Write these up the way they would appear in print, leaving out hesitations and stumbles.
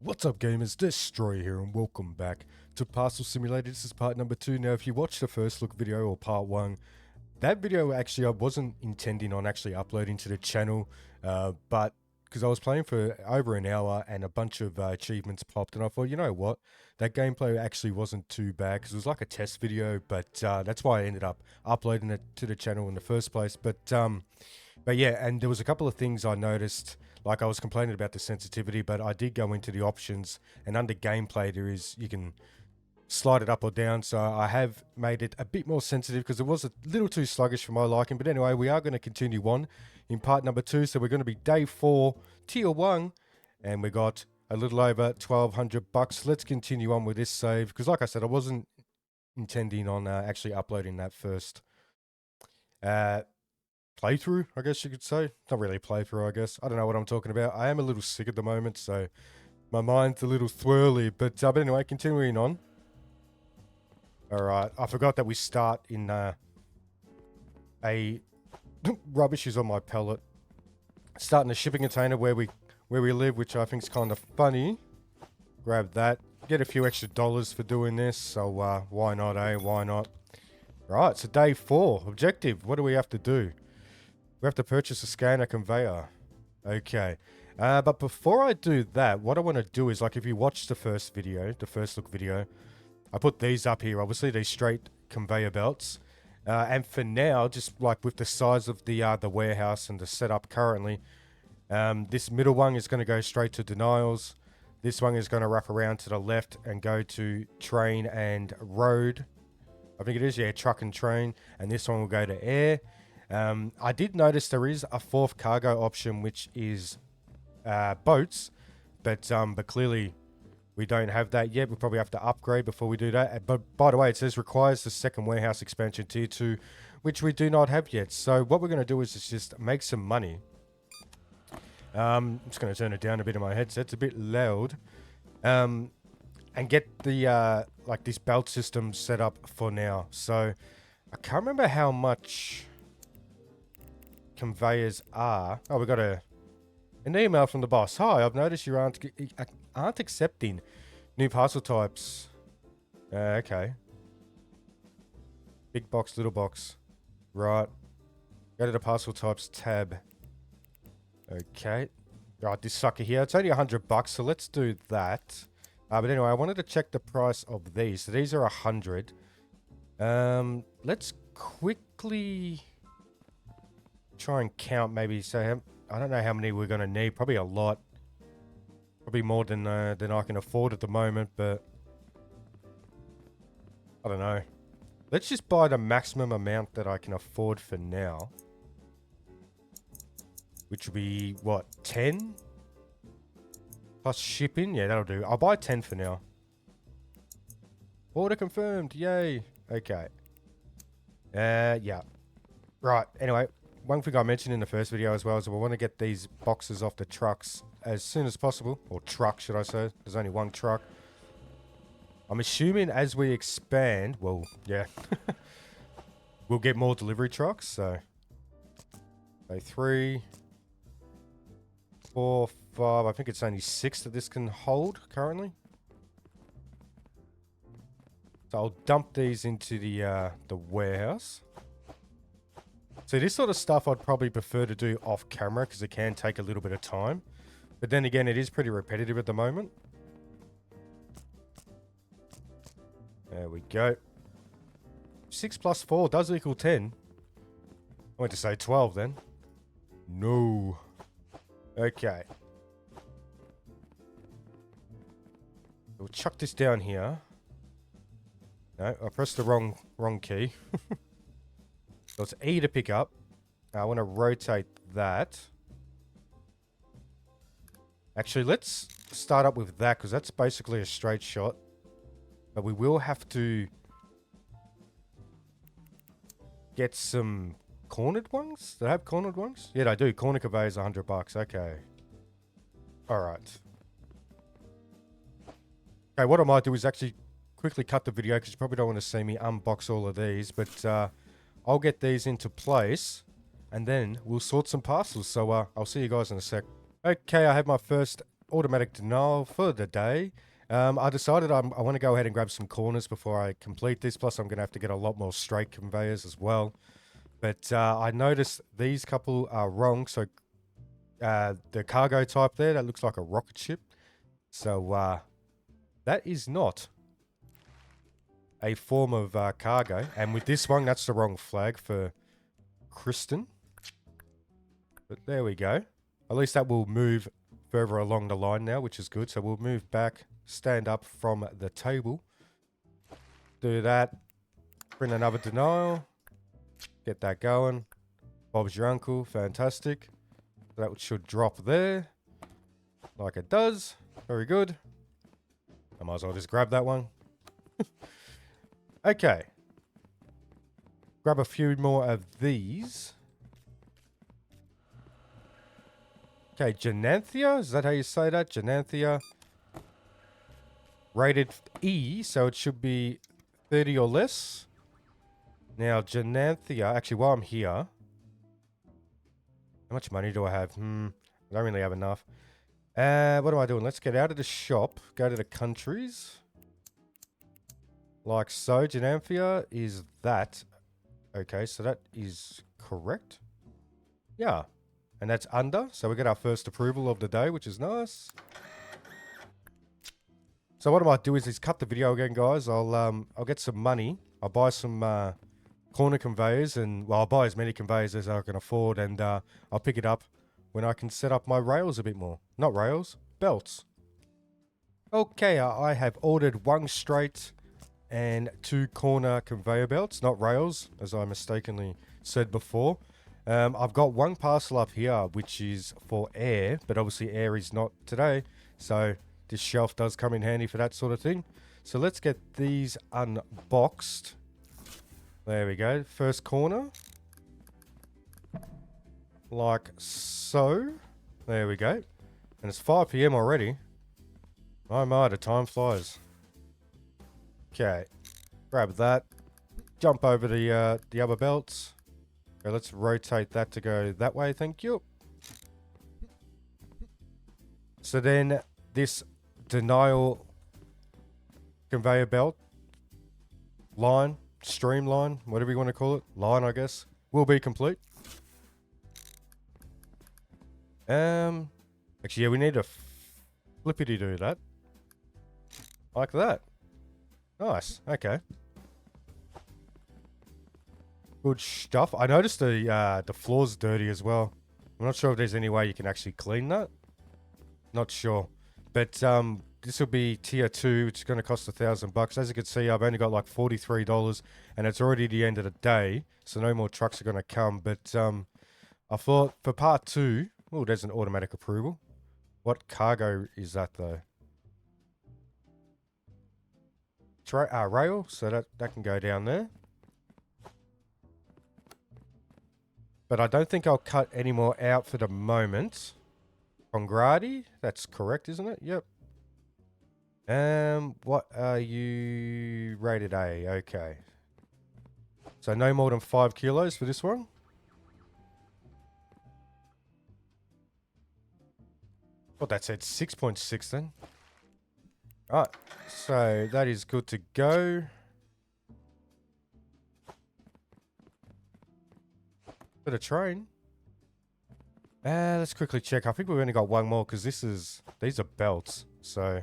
What's up gamers, Destroy here and welcome back to Parcel Simulator. This is part number 2. Now if you watched the first look video or part 1, that video actually I wasn't intending on actually uploading to the channel, but because I was playing for over an hour and a bunch of achievements popped and I thought, you know what, that gameplay actually wasn't too bad because it was like a test video, but that's why I ended up uploading it to the channel in the first place. But yeah, and there was a couple of things I noticed. Like I was complaining about the sensitivity, but I did go into the options, and under gameplay you can slide it up or down. So I have made it a bit more sensitive because it was a little too sluggish for my liking. But anyway, we are going to continue on in part number 2. So we're going to be day 4, tier 1, and we got a little over 1,200 bucks. Let's continue on with this save because, like I said, I wasn't intending on actually uploading that first playthrough, I guess you could say. Not really a playthrough, I guess. I don't know what I'm talking about. I am a little sick at the moment, so my mind's a little swirly. But anyway, continuing on. Alright, I forgot that we start in a rubbish is on my pallet. Start in a shipping container where we live, which I think is kind of funny. Grab that. Get a few extra dollars for doing this, so why not, eh? Why not? Right, so day 4. Objective. What do we have to do? We have to purchase a scanner conveyor. Okay. But before I do that, what I want to do is, like, if you watch the first video, the first look video, I put these up here. Obviously, these straight conveyor belts. And for now, just like with the size of the warehouse and the setup currently, this middle one is going to go straight to denials. This one is going to wrap around to the left and go to train and road. I think it is, yeah, truck and train. And this one will go to air. I did notice there is a 4th cargo option, which is boats, but clearly we don't have that yet. We'll probably have to upgrade before we do that. But by the way, it says requires the 2nd warehouse expansion tier 2, which we do not have yet. So what we're going to do is just make some money. I'm just going to turn it down a bit in my headset. It's a bit loud. And get the like this belt system set up for now. So I can't remember how much conveyors are. Oh, we got an email from the boss. Hi, I've noticed you aren't accepting new parcel types. Okay. Big box, little box. Right. Go to the parcel types tab. Okay. Right, this sucker here. It's only 100 bucks, so let's do that. But anyway, I wanted to check the price of these. So these are 100. Let's quickly try and count maybe. So I don't know how many we're going to need. Probably a lot. Probably more than I can afford at the moment, but I don't know. Let's just buy the maximum amount that I can afford for now. Which will be, what, 10? Plus shipping? Yeah, that'll do. I'll buy 10 for now. Order confirmed. Yay. Okay. Yeah. Right. Anyway, one thing I mentioned in the first video as well is we want to get these boxes off the trucks as soon as possible. Or truck, should I say. There's only one truck. I'm assuming as we expand, well, yeah. We'll get more delivery trucks, so 3, 4, 5. I think it's only 6 that this can hold currently. So I'll dump these into the warehouse. So this sort of stuff I'd probably prefer to do off camera because it can take a little bit of time. But then again, it is pretty repetitive at the moment. There we go. 6 plus 4 does equal 10. I went to say 12 then. No. Okay. We'll chuck this down here. No, I pressed the wrong key. So it's E to pick up. I want to rotate that. Actually, let's start up with that because that's basically a straight shot. But we will have to get some cornered ones. Do they have cornered ones? Yeah, they do. Corner conveyors, 100 bucks. Okay. All right. Okay, what I might do is actually quickly cut the video because you probably don't want to see me unbox all of these. But I'll get these into place and then we'll sort some parcels. So I'll see you guys in a sec. Okay, I have my first automatic denial for the day. I decided I want to go ahead and grab some corners before I complete this. Plus, I'm going to have to get a lot more straight conveyors as well. But I noticed these couple are wrong. So the cargo type there, that looks like a rocket ship. So that is not a form of cargo. And with this one, that's the wrong flag for Kristen. But there we go. At least that will move further along the line now, which is good. So we'll move back, stand up from the table. Do that. Print another denial. Get that going. Bob's your uncle. Fantastic. That should drop there. Like it does. Very good. I might as well just grab that one. Okay. Grab a few more of these. Okay, Jananthia. Is that how you say that? Jananthia. Rated E, so it should be 30 or less. Now, Jananthia. Actually, while I'm here. How much money do I have? I don't really have enough. What am I doing? Let's get out of the shop. Go to the countries. Like so. Jananthia is that. Okay, so that is correct. Yeah. And that's under. So we get our first approval of the day, which is nice. So what I might do is cut the video again, guys. I'll get some money. I'll buy some corner conveyors, and well, I'll buy as many conveyors as I can afford, and I'll pick it up when I can set up my rails a bit more. Not rails, belts. Okay, I have ordered 1 straight and 2 corner conveyor belts, not rails, as I mistakenly said before. I've got 1 parcel up here, which is for air, but obviously air is not today, so this shelf does come in handy for that sort of thing. So let's get these unboxed. There we go. First corner. Like so. There we go. And it's 5 PM already. Oh my, the time flies. Okay. Grab that. Jump over the other belts. Okay, let's rotate that to go that way, thank you. So then this denial conveyor belt line, streamline, whatever you want to call it, line I guess, will be complete. Actually, yeah, we need to flippity do that. Like that. Nice, okay. Good stuff. I noticed the floor's dirty as well. I'm not sure if there's any way you can actually clean that. Not sure. But this will be tier 2, which is going to cost $1,000. As you can see, I've only got like $43, and it's already the end of the day, so no more trucks are going to come. But I thought for part 2, oh, there's an automatic approval. What cargo is that though? Rail, so that can go down there. But I don't think I'll cut any more out for the moment. Congradi, that's correct, isn't it? Yep. What are you? Rated A, okay. So no more than 5 kilos for this one. What that said, 6.6 then. Alright, so that is good to go. For the train. Let's quickly check. I think we've only got 1 more because these are belts. So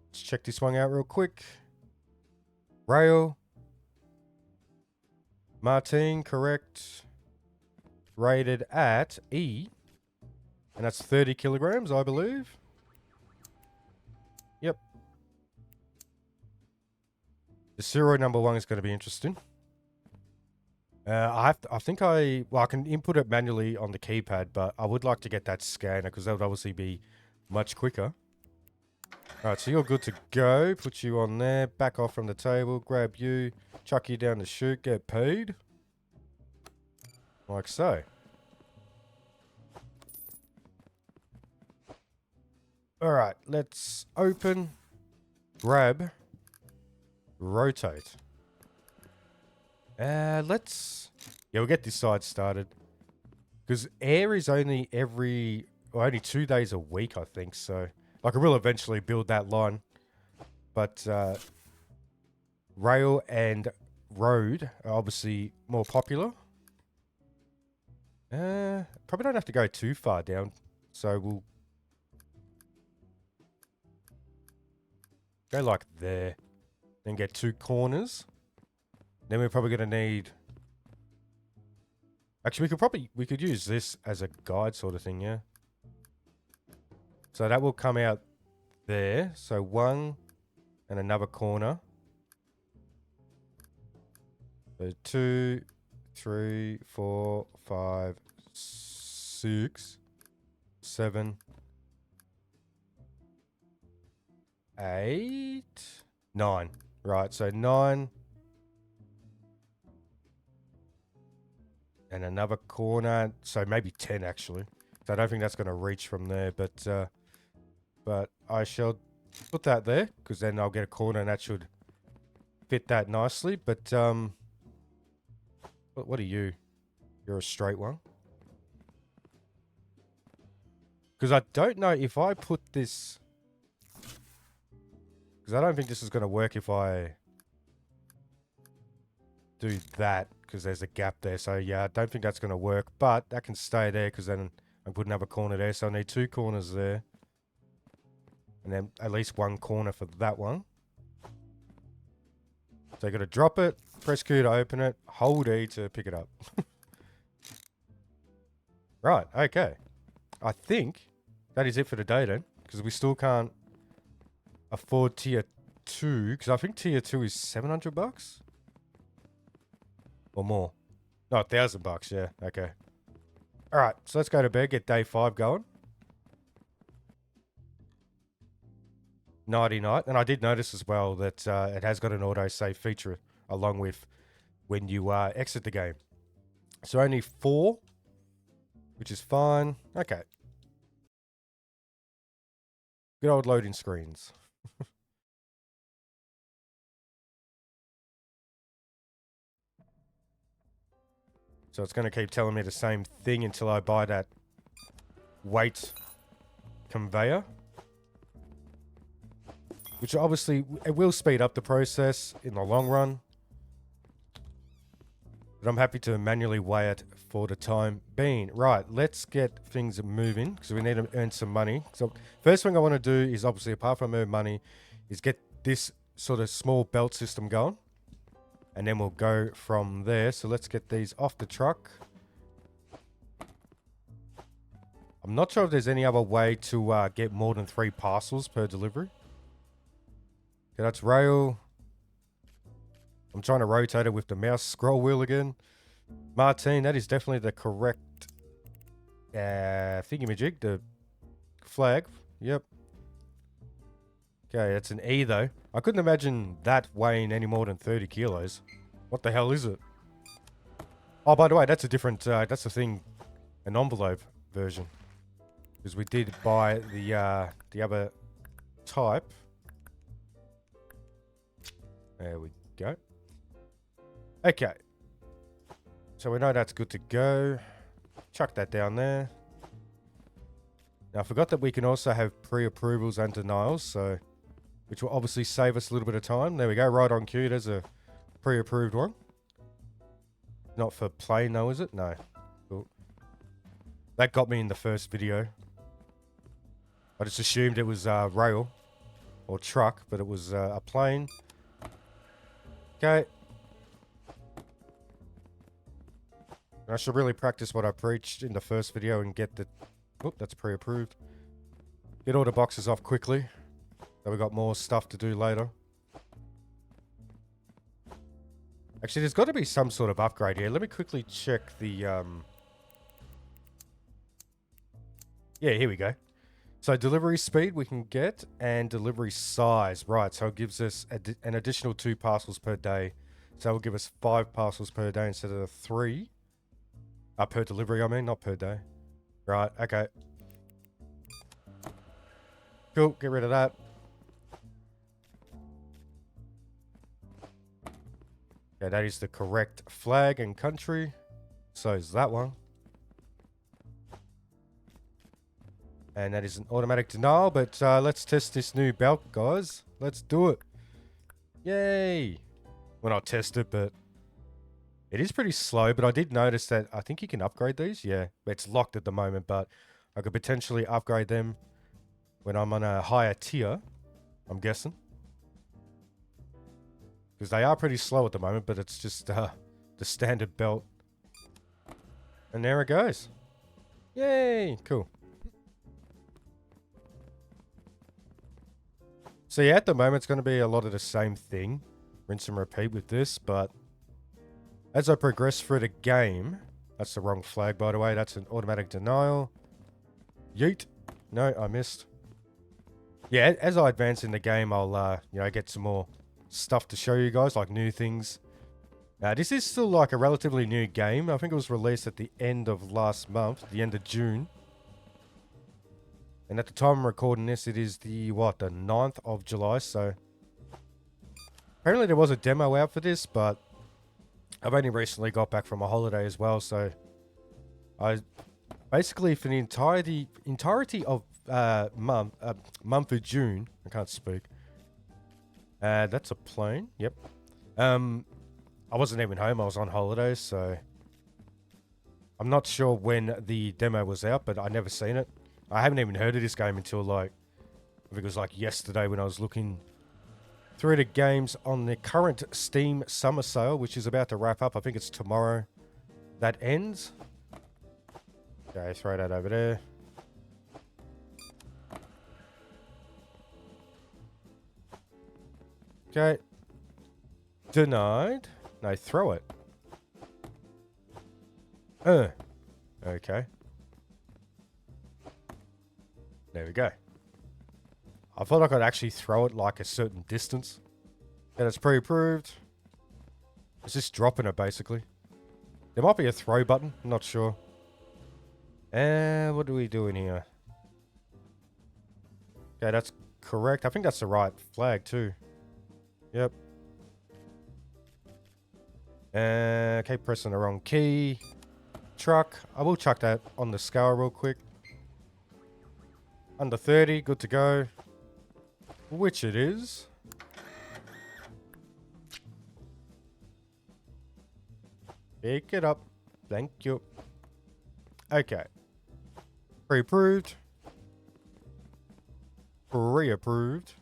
let's check this one out real quick. Rail. Martin, correct. Rated at E. And that's 30 kilograms, I believe. Yep. The serial number 1 is going to be interesting. I can input it manually on the keypad, but I would like to get that scanner because that would obviously be much quicker. Alright, so you're good to go. Put you on there. Back off from the table. Grab you. Chuck you down the chute. Get paid. Like so. Alright, let's open. Grab. Rotate. We'll get this side started. Because air is only every or only 2 days a week, I think. So, like, I will eventually build that line. But rail and road are obviously more popular. Probably don't have to go too far down. So we'll go like there. Then get 2 corners. Then we're probably going to need... Actually, we could use this as a guide sort of thing, yeah. So that will come out there. So 1 and another corner. So 2, 3, 4, 5, 6, 7, 8, 9. Right, so 9. And another corner. So maybe 10 actually. So I don't think that's going to reach from there. But I shall put that there. Because then I'll get a corner and that should fit that nicely. But what are you? You're a straight one. Because I don't know if I put this... Because I don't think this is going to work if I do that. Because there's a gap there. So yeah, I don't think that's going to work. But that can stay there because then I put another corner there. So I need 2 corners there. And then at least 1 corner for that one. So you got to drop it, press Q to open it, hold E to pick it up. Right, okay. I think that is it for today then. Because we still can't afford tier 2. Because I think tier 2 is 700 bucks? Or more. No, 1,000 bucks, yeah. Okay. Alright, so let's go to bed, get day 5 going. Nighty night. And I did notice as well that it has got an auto-save feature along with when you exit the game. So only 4, which is fine. Okay. Good old loading screens. So it's going to keep telling me the same thing until I buy that weight conveyor. Which obviously, it will speed up the process in the long run. But I'm happy to manually weigh it for the time being. Right, let's get things moving because we need to earn some money. So first thing I want to do is obviously, apart from earn money, is get this sort of small belt system going. And then we'll go from there. So let's get these off the truck. I'm not sure if there's any other way to get more than 3 parcels per delivery. Okay, that's rail. I'm trying to rotate it with the mouse scroll wheel again. Martine, that is definitely the correct thingamajig, the flag. Yep. Okay, it's an E though. I couldn't imagine that weighing any more than 30 kilos. What the hell is it? Oh, by the way, that's a different, that's the thing, an envelope version. Because we did buy the other type. There we go. Okay. So we know that's good to go. Chuck that down there. Now I forgot that we can also have pre-approvals and denials, so which will obviously save us a little bit of time. There we go, right on cue. There's a pre-approved one. Not for plane though, is it? No. Cool. That got me in the first video. I just assumed it was rail or truck, but it was a plane. Okay. I should really practice what I preached in the first video and get the... Oh, that's pre-approved. Get all the boxes off quickly. So we've got more stuff to do later. Actually, there's got to be some sort of upgrade here. Let me quickly check the... Yeah, here we go. So delivery speed we can get and delivery size. Right, so it gives us an additional 2 parcels per day. So it will give us 5 parcels per day instead of 3. Per delivery, I mean, not per day. Right, okay. Cool, get rid of that. Okay, that is the correct flag and country. So is that one. And that is an automatic denial, but let's test this new belt, guys. Let's do it. Yay! Well, not test it, but it is pretty slow, but I did notice that I think you can upgrade these. Yeah, it's locked at the moment, but I could potentially upgrade them when I'm on a higher tier, I'm guessing. Because they are pretty slow at the moment, but it's just the standard belt. And there it goes. Yay! Cool. So yeah, at the moment, it's going to be a lot of the same thing. Rinse and repeat with this, but as I progress through the game... That's the wrong flag, by the way. That's an automatic denial. Yeet. No, I missed. Yeah, as I advance in the game, I'll, get some more stuff to show you guys, like new things. This is still like a relatively new game. I think it was released at the end of last month, the end of June. And at the time I'm recording this, it is the 9th of July, so... Apparently there was a demo out for this, but... I've only recently got back from a holiday as well, so... Basically, for the entirety of month of June... I can't speak. That's a plane, yep. I wasn't even home, I was on holiday, so... I'm not sure when the demo was out, but I never seen it. I haven't even heard of this game until, I think it was, yesterday when I was looking through the games on the current Steam summer sale, which is about to wrap up. I think it's tomorrow that ends. Okay, throw that over there. Okay. Denied. No, throw it. Okay. There we go. I thought I could actually throw it like a certain distance. And it's pre-approved. It's just dropping it, basically. There might be a throw button. I'm not sure. And what are we doing here? Okay, that's correct. I think that's the right flag, too. Yep. Keep pressing the wrong key. Truck. I will chuck that on the scale real quick. Under 30, good to go. Which it is. Pick it up. Thank you. Okay. Pre-approved. Pre-approved.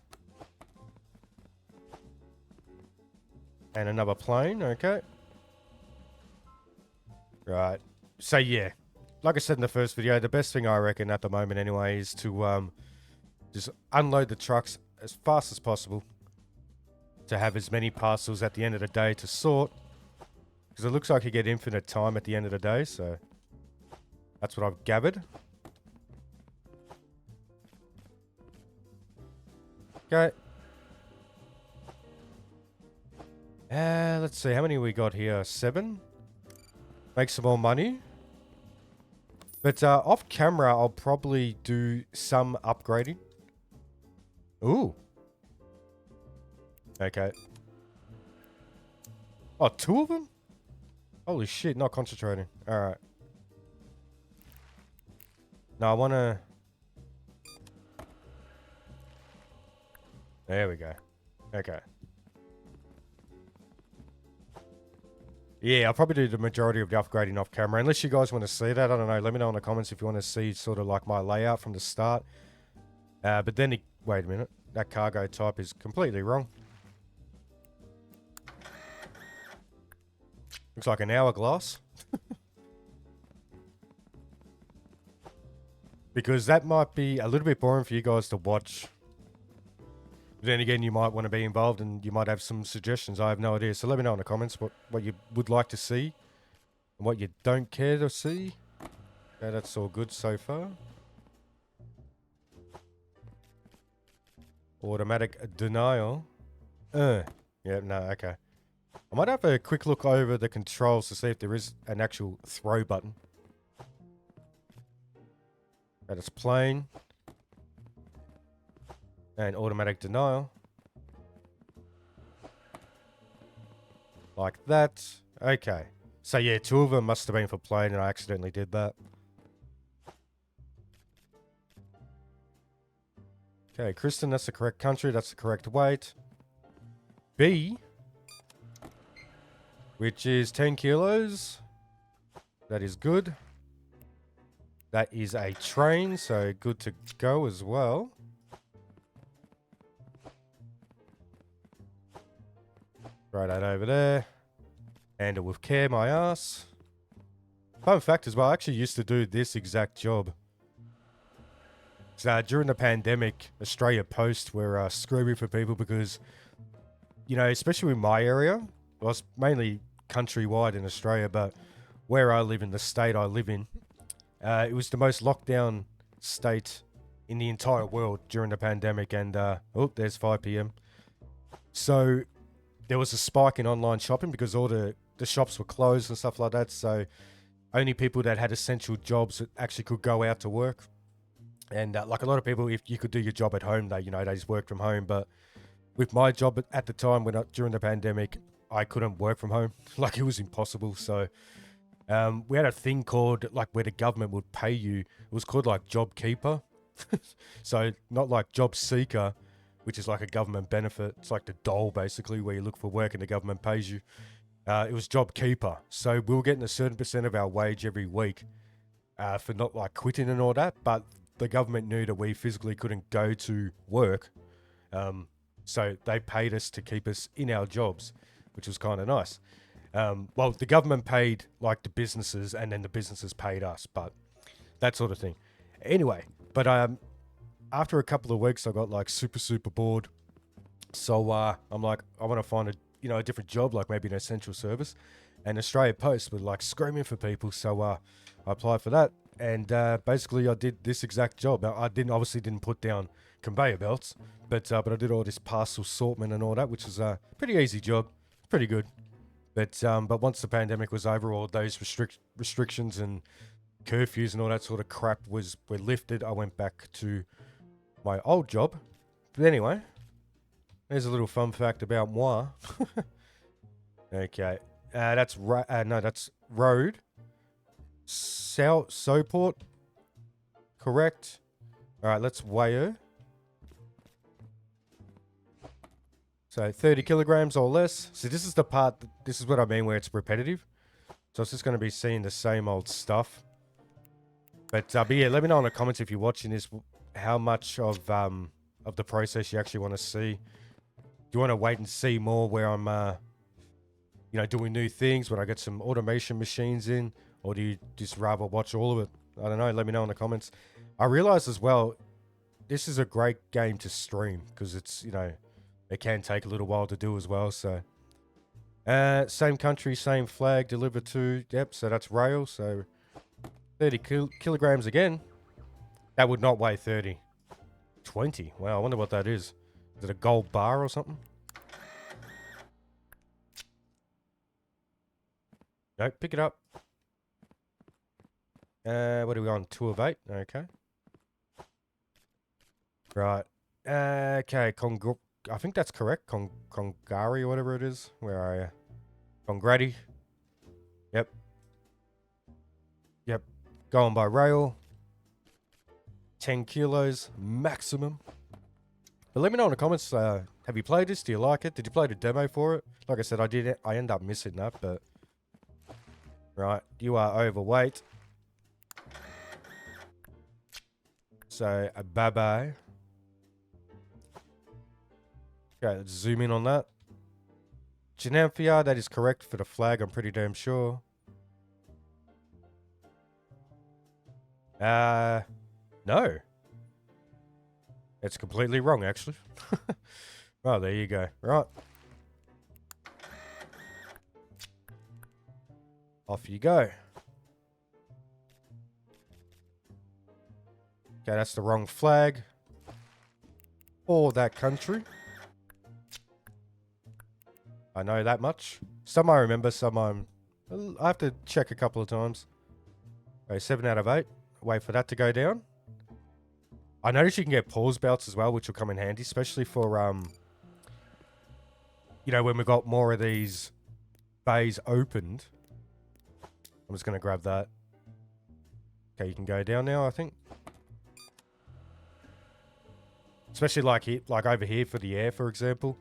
And another plane, okay. Right. So yeah. Like I said in the first video, the best thing I reckon at the moment anyway is to just unload the trucks as fast as possible to have as many parcels at the end of the day to sort. Because it looks like you get infinite time at the end of the day, so that's what I've gathered. Okay. Let's see, how many we got here? 7? Make some more money. But off camera, I'll probably do some upgrading. Ooh. Okay. Oh, 2 of them? Holy shit, not concentrating. Alright. Now I want to... There we go. Okay. Yeah, I'll probably do the majority of the upgrading off camera. Unless you guys want to see that. I don't know. Let me know in the comments if you want to see sort of like my layout from the start. But then... Wait a minute. That cargo type is completely wrong. Looks like an hourglass. Because that might be a little bit boring for you guys to watch. But then again, you might want to be involved and you might have some suggestions. I have no idea. So let me know in the comments what you would like to see. And what you don't care to see. Okay, that's all good so far. Automatic denial. Yeah, no, okay. I might have a quick look over the controls to see if there is an actual throw button. That is plain. And automatic denial. Like that. Okay. So yeah, 2 of them must have been for plain and I accidentally did that. Okay, Kristen, that's the correct country. That's the correct weight. B, which is 10 kilos. That is good. That is a train, so good to go as well. Throw that over there. Handle with care, my ass. Fun fact as well, I actually used to do this exact job. So during the pandemic, Australia Post were screaming for people because, you know, especially in my area, well, it's mainly countrywide in Australia, but where I live in the state I live in, it was the most lockdown state in the entire world during the pandemic. And, oh, there's 5 p.m. So there was a spike in online shopping because all the shops were closed and stuff like that. So only people that had essential jobs that actually could go out to work. And like a lot of people, if you could do your job at home, they just worked from home. But with my job at the time, during the pandemic, I couldn't work from home. Like, it was impossible. So we had a thing called, like, where the government would pay you. It was called, like, Job Keeper. So not like Job Seeker, which is like a government benefit. It's like the dole, basically, where you look for work and the government pays you. It was Job Keeper. So we were getting a certain percent of our wage every week for not, like, quitting and all that. But the government knew that we physically couldn't go to work. So they paid us to keep us in our jobs, which was kind of nice. Well, the government paid, like, the businesses, and then the businesses paid us, but that sort of thing. Anyway, but after a couple of weeks, I got, like, super bored. So I'm like, I want to find a different job, like maybe an essential service. And Australia Post were, like, screaming for people, so I applied for that. And basically, I did this exact job. I obviously didn't put down conveyor belts, but I did all this parcel sortment and all that, which was a pretty easy job, pretty good. But once the pandemic was over, all those restrictions and curfews and all that sort of crap were lifted, I went back to my old job. But anyway, there's a little fun fact about moi. Okay, that's road. Soport. Correct. All right, let's weigh her. So 30 kilograms or less. So this is the part, this is what I mean where it's repetitive. So it's just going to be seeing the same old stuff. But yeah, let me know in the comments if you're watching this, how much of the process you actually want to see. Do you want to wait and see more where I'm, doing new things, when I get some automation machines in? Or do you just rather watch all of it? I don't know. Let me know in the comments. I realize as well, this is a great game to stream because it's, it can take a little while to do as well. So, same country, same flag, deliver to. Yep, so that's rail. So, 30 kilograms again. That would not weigh 30. 20. Wow, I wonder what that is. Is it a gold bar or something? Nope, pick it up. What are we on? 2 of 8. Okay. Right. Okay. I think that's correct. Congari or whatever it is. Where are you? Congrati. Yep. Yep. Going by rail. 10 kilos maximum. But let me know in the comments. Have you played this? Do you like it? Did you play the demo for it? Like I said, I did. I end up missing that, but right. You are overweight. So, bye-bye. Okay, let's zoom in on that. Genamphia, that is correct for the flag, I'm pretty damn sure. No. It's completely wrong, actually. Oh, there you go. Right. Off you go. Okay, that's the wrong flag for that country. I know that much. Some I remember, some I have to check a couple of times. Okay, 7 out of 8. Wait for that to go down. I noticed you can get pause belts as well, which will come in handy, especially for, when we got more of these bays opened. I'm just going to grab that. Okay, you can go down now, I think. Especially like here, like over here for the air, for example.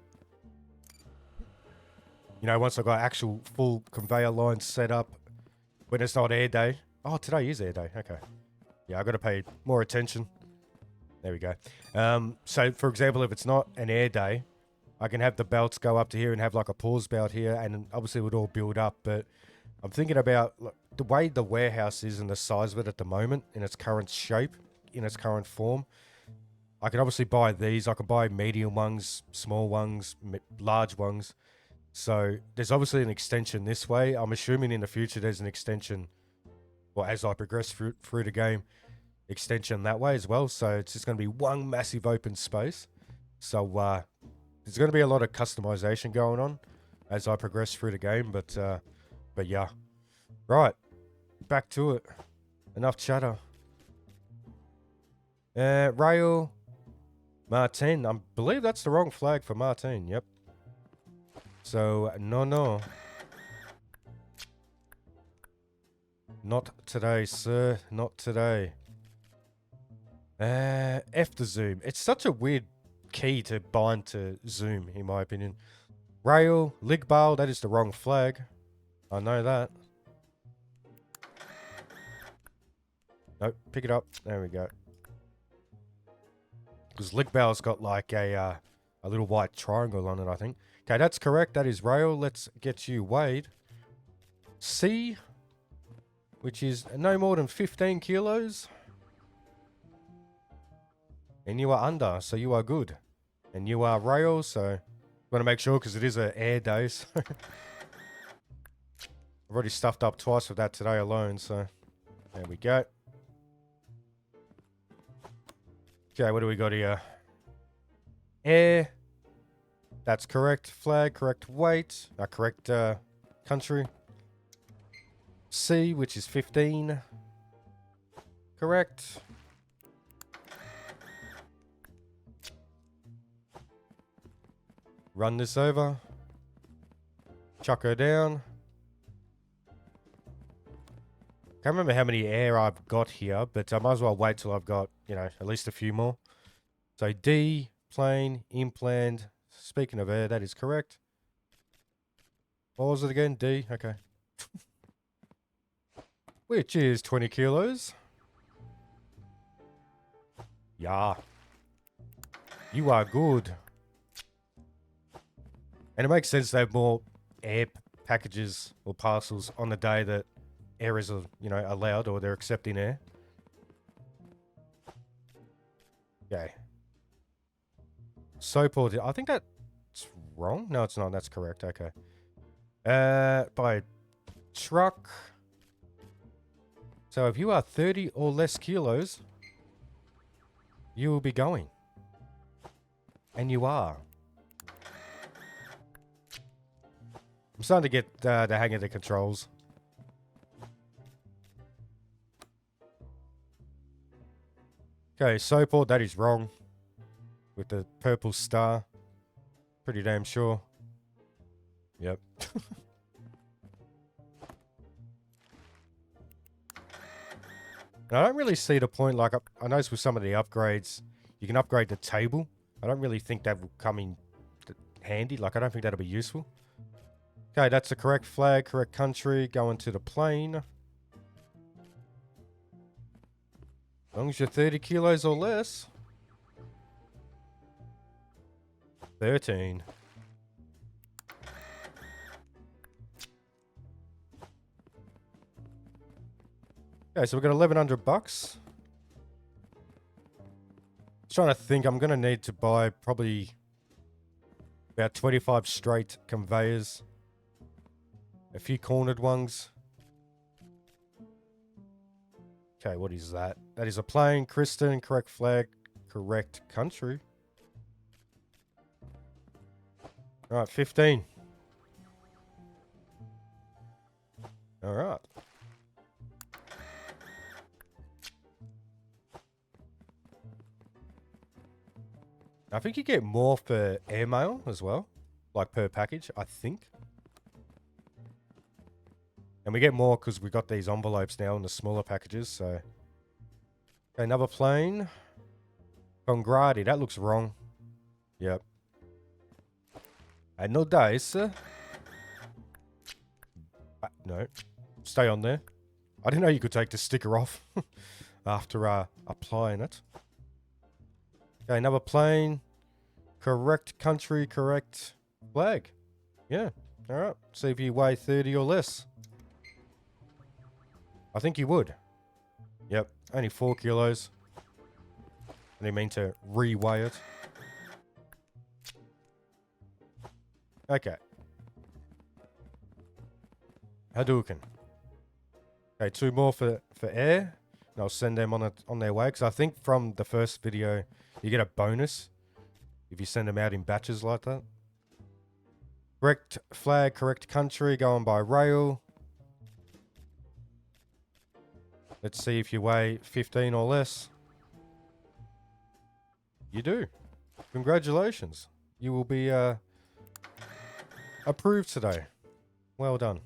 You know, once I've got actual full conveyor lines set up, when it's not air day. Oh, today is air day. Okay. Yeah, I got to pay more attention. There we go. So, for example, if it's not an air day, I can have the belts go up to here and have like a pause belt here, and obviously it would all build up. But I'm thinking about the way the warehouse is and the size of it at the moment, in its current shape, in its current form. I can obviously buy these. I can buy medium ones, small ones, large ones. So there's obviously an extension this way. I'm assuming in the future there's an extension, well, as I progress through the game, extension that way as well. So it's just going to be one massive open space. So there's going to be a lot of customization going on as I progress through the game. But yeah, right, back to it. Enough chatter. Rail Martin. I believe that's the wrong flag for Martin. Yep. So no. Not today, sir. Not today. F to zoom. It's such a weird key to bind to zoom, in my opinion. Rail, Ligbal, that is the wrong flag. I know that. Nope, pick it up. There we go. Because Ligbal's got like a little white triangle on it, I think. Okay, that's correct. That is rail. Let's get you weighed. C, which is no more than 15 kilos. And you are under, so you are good. And you are rail, so want to make sure because it is an air day. So I've already stuffed up twice with that today alone, so there we go. Okay, what do we got here? Air. That's correct. Flag, correct weight. Correct country. C, which is 15. Correct. Run this over. Chuck her down. Can't remember how many air I've got here, but I might as well wait till I've got, you know, at least a few more. So D, plane, implant. Speaking of air, that is correct. What was it again? D, okay. Which is 20 kilos. Yeah. You are good. And it makes sense to have more air packages or parcels on the day that air is, you know, allowed or they're accepting air. Okay. Soaport. I think that's wrong. No, it's not. That's correct. Okay. By truck. So if you are 30 or less kilos, you will be going. And you are. I'm starting to get the hang of the controls. Okay, Soaport, that is wrong. With the purple star. Pretty damn sure. Yep. I don't really see the point, like, I noticed with some of the upgrades, you can upgrade the table. I don't really think that will come in handy. Like, I don't think that'll be useful. Okay, that's the correct flag, correct country. Going to the plane. As long as you're 30 kilos or less. 13. Okay, so we've got 1,100 bucks. Trying to think, I'm going to need to buy probably about 25 straight conveyors. A few cornered ones. Okay, what is that? That is a plane. Kristen, correct flag, correct country. Alright, 15. Alright. I think you get more for airmail as well. Like per package, I think. And we get more because we got these envelopes now in the smaller packages, so. Okay, another plane. Congrati. That looks wrong. Yep. And no dice. No. Stay on there. I didn't know you could take the sticker off after applying it. Okay, another plane. Correct country, correct flag. Yeah. Alright. See if you weigh 30 or less. I think you would. Yep. Only 4 kilos. I didn't mean to re-weigh it. Okay. Hadouken. Okay, 2 more for air. And I'll send them on their way. Because I think from the first video, you get a bonus if you send them out in batches like that. Correct flag, correct country, going by rail. Let's see if you weigh 15 or less. You do. Congratulations. You will be approved today. Well done.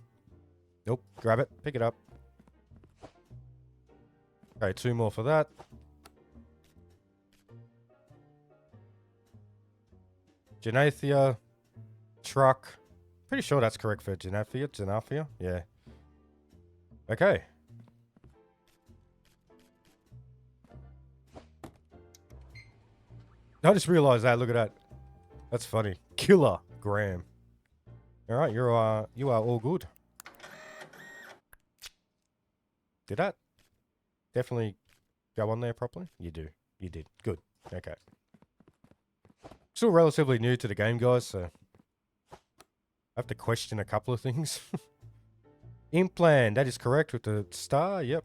Nope. Grab it. Pick it up. Okay, 2 more for that. Genathia. Truck. Pretty sure that's correct for Genathia. Yeah. Okay. I just realized that. Look at that. That's funny. Killer Graham. All right, you are all good. Did that definitely go on there properly? You do. You did. Good. Okay. Still relatively new to the game, guys, so I have to question a couple of things. Implant. That is correct with the star. Yep.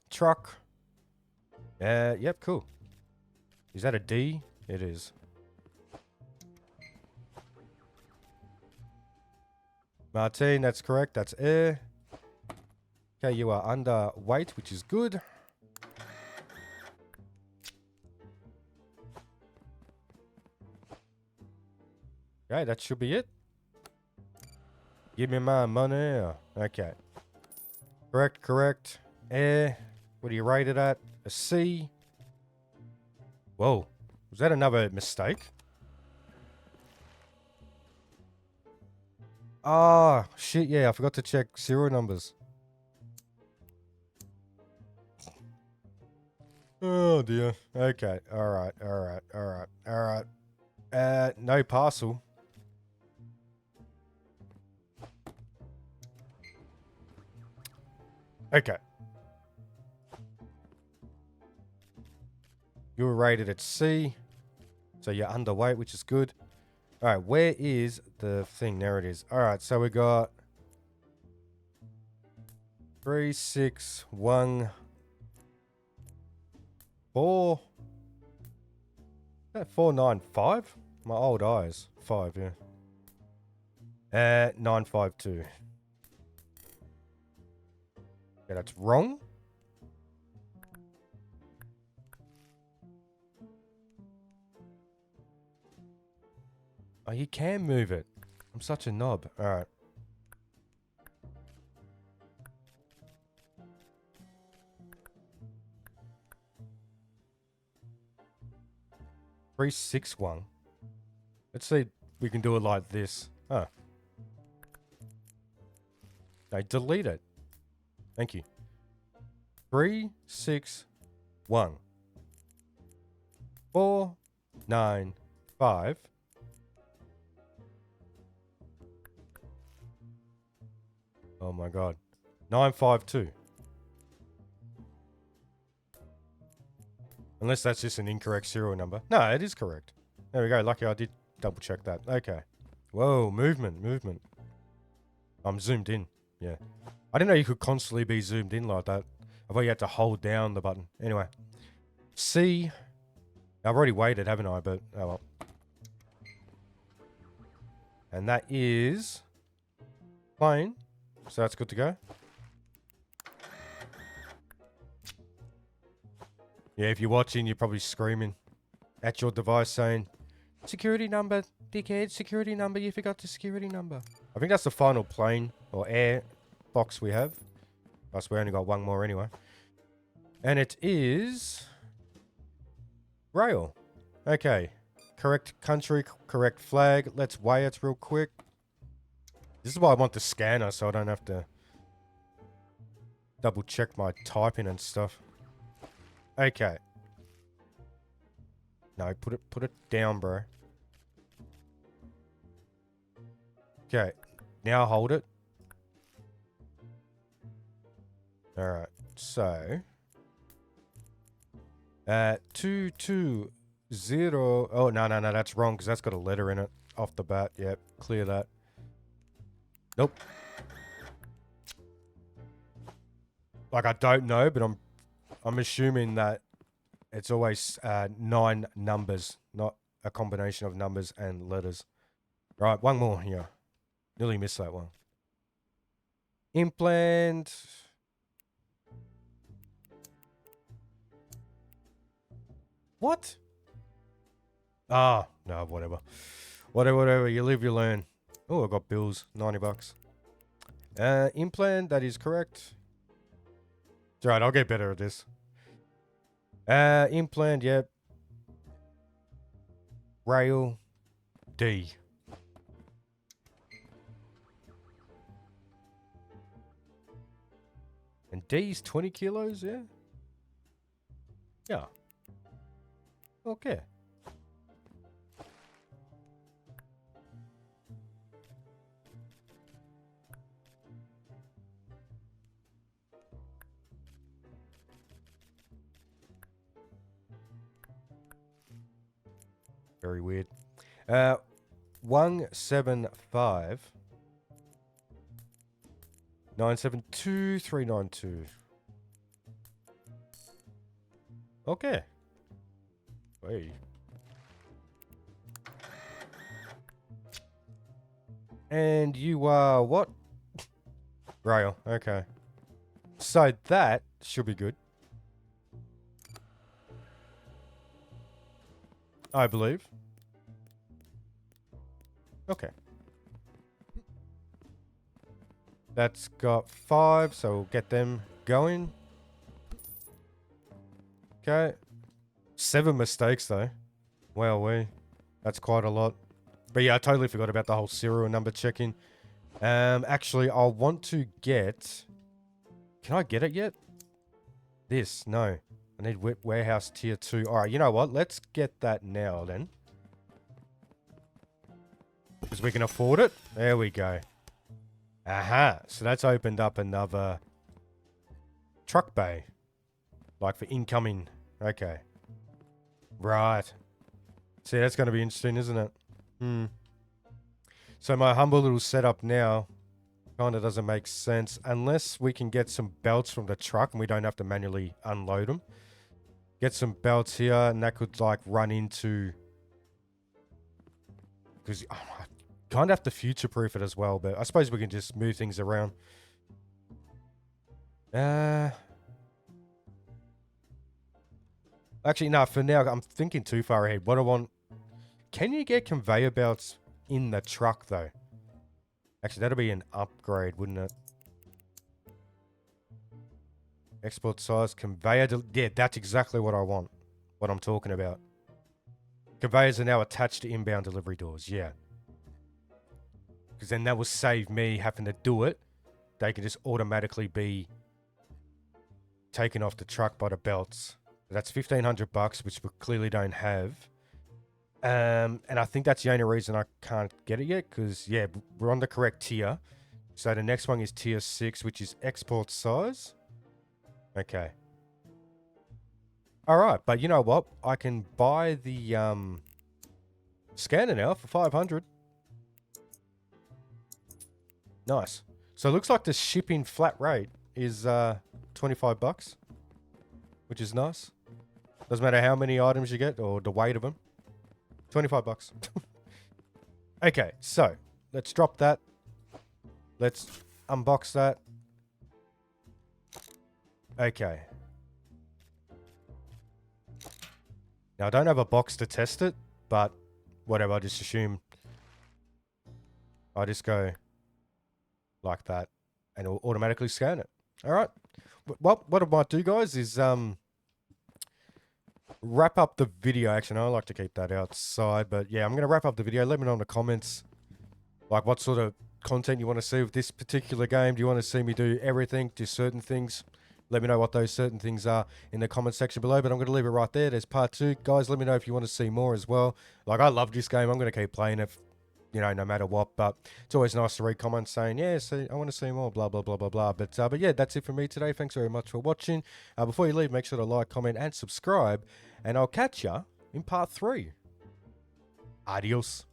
Truck. Yep, cool. Is that a D? It is. Martin, that's correct. That's air. Okay, you are underweight, which is good. Okay, that should be it. Give me my money. Okay. Correct, correct. Air. What do you rate it at? A C. Whoa. Was that another mistake? Ah, shit, yeah. I forgot to check serial numbers. Oh, dear. Okay. Alright, alright, alright, alright. No parcel. Okay. You were rated at C. So you're underweight, which is good. Alright, where is the thing? There it is. Alright, so we got 3, 6, 1, 4. Is that 4, 9, 5? My old eyes. 5, yeah. 9, 5, 2. Yeah, that's wrong. Oh, you can move it. I'm such a knob. Alright. Three, 6, 1. Let's see if we can do it like this. Oh. No, delete it. Thank you. 3, 6, 1. 4, 9, 5. Oh my god. 9, 5, 2. Unless that's just an incorrect serial number. No, it is correct. There we go. Lucky I did double check that. Okay. Whoa, movement, movement. I'm zoomed in. Yeah. I didn't know you could constantly be zoomed in like that. I thought you had to hold down the button. Anyway. C. I've already waited, haven't I? But, oh well. And that is plane. So that's good to go. Yeah, if you're watching, you're probably screaming at your device saying, security number, dickhead, security number, you forgot the security number. I think that's the final plane or air box we have. Plus, we only got one more anyway. And it is rail. Okay. Correct country, correct flag. Let's weigh it real quick. This is why I want the scanner, so I don't have to double check my typing and stuff. Okay. No, put it down, bro. Okay. Now hold it. Alright. So 220. Oh, no, that's wrong because that's got a letter in it off the bat. Yep, clear that. Nope. Like, I don't know, but I'm assuming that it's always 9 numbers, not a combination of numbers and letters. Right, one more here. Nearly missed that one. Implant. What? Ah, no, whatever. Whatever. You live, you learn. Oh, I got bills. $90. Implant, that is correct. It's alright, I'll get better at this. Implant, yep. Rail, D. And D's 20 kilos, yeah? Yeah. Okay. Very weird. 175 972 392. Okay. Hey. And you are what? Rail. Okay. So that should be good. I believe. Okay. That's got 5, so we'll get them going. Okay. 7 mistakes though. Well, that's quite a lot. But yeah, I totally forgot about the whole serial number checking. Actually, I'll want to get... Can I get it yet? This, no. I need warehouse tier 2. Alright, you know what? Let's get that now then. Because we can afford it. There we go. Aha. So that's opened up another truck bay. Like for incoming. Okay. Right. See, that's going to be interesting, isn't it? So my humble little setup now kind of doesn't make sense unless we can get some belts from the truck and we don't have to manually unload them. Get some belts here and that could like run into... Because I kind of have to future-proof it as well, but I suppose we can just move things around. Actually, no, for now, I'm thinking too far ahead. What I want... Can you get conveyor belts in the truck, though? Actually, that'll be an upgrade, wouldn't it? Export size, conveyor... Yeah, that's exactly what I want. What I'm talking about. Conveyors are now attached to inbound delivery doors, yeah. Because then that will save me having to do it. They can just automatically be taken off the truck by the belts. That's $1,500, which we clearly don't have. And I think that's the only reason I can't get it yet, because, yeah, we're on the correct tier. So the next one is tier 6, which is export size. Okay. Alright, but you know what? I can buy the scanner now for 500. Nice. So it looks like the shipping flat rate is $25, which is nice. Doesn't matter how many items you get or the weight of them. $25. Okay, so let's drop that. Let's unbox that. Okay. Now, I don't have a box to test it, but whatever, I just assume I just go like that and it'll automatically scan it. All right. what I might do, guys, is wrap up the video. Actually, no, I like to keep that outside, but yeah, I'm gonna wrap up the video. Let me know in the comments, like, what sort of content you want to see with this particular game. Do you want to see me do everything, do certain things? Let me know what those certain things are in the comment section below, but I'm going to leave it right there. There's part 2. Guys, let me know if you want to see more as well. Like, I love this game. I'm going to keep playing it, you know, no matter what, but it's always nice to read comments saying, yeah, see, I want to see more, blah, blah, blah, blah, blah. But yeah, that's it for me today. Thanks very much for watching. Before you leave, make sure to like, comment, and subscribe, and I'll catch ya in part 3. Adios.